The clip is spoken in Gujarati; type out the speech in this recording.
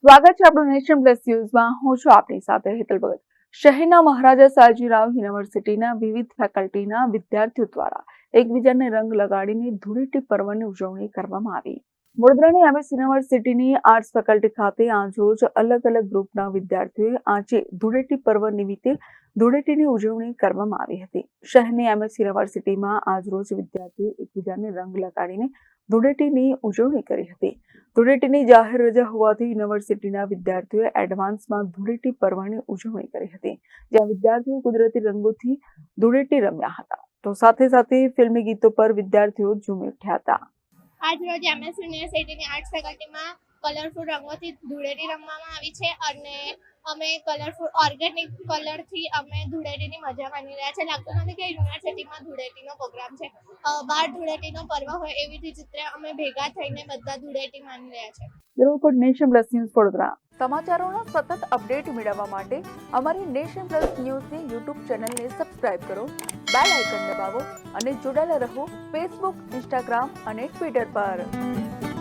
સ્વાગત છે આપણું નેશન પ્લસ ન્યૂઝમાં. હું છું આપની સાથે હેતલ ભગત. શહેરના મહારાજા સયાજીરાવ યુનિવર્સિટીના વિવિધ ફેકલ્ટીના વિદ્યાર્થીઓ દ્વારા એકબીજાને રંગ લગાડીને ધૂળેટી પર્વની ઉજવણી કરવામાં આવી. વડોદરાની એમએસ યુનિવર્સિટીની આર્ટ્સ ફેકલ્ટી ખાતે આજરોજ અલગ અલગ ગ્રુપના વિદ્યાર્થીઓએ આજે ધૂળેટી પર્વ નિમિત્તે ધૂળેટીની ઉજવણી કરવામાં આવી હતી. શહેરની એમએસ યુનિવર્સિટીમાં આજરોજ વિદ્યાર્થીઓએ એકબીજાને રંગ લગાડીને ધૂળેટીની ઉજવણી કરી હતી. ધૂળેટીની જાહેર રજા હોવાથી યુનિવર્સિટીના વિદ્યાર્થીઓએ એડવાન્સમાં ધૂળેટી પર્વની ઉજવણી કરી હતી, જ્યાં વિદ્યાર્થીઓ કુદરતી રંગોથી ધૂળેટી રમ્યા હતા, તો સાથે સાથે ફિલ્મી ગીતો પર વિદ્યાર્થીઓ ઝૂમી ઉઠ્યા હતા. આજ રોજ એમએસ યુનિવર્સિટીની આર્ટ્સ ફેકલ્ટીમાં કલરફુલ રંગોથી ધૂળેટી રમવામાં આવી છે અને અમે કલરફુલ ઓર્ગેનિક કલરથી અમે ધૂળેટીની મજા માણી રહ્યા છે. લાગતું નથી કે યુનિવર્સિટીમાં ધૂળેટીનો પ્રોગ્રામ છે. બહાર ધૂળેટીનો પર્વ હોય એવી રીતે અમે ભેગા થઈને બધા ધૂળેટી માણી રહ્યા છે. Bureau report Nation Plus News Vadodara. સમાચારોના સતત અપડેટ મેળવવા માટે અમારી નેશન પ્લસ ન્યૂઝની યુટ્યુબ ચેનલને સબસ્ક્રાઇબ કરો, બેલ આઇકન દબાવો અને જોડાયેલા રહો ફેસબુક, ઇન્સ્ટાગ્રામ અને ટ્વિટર પર.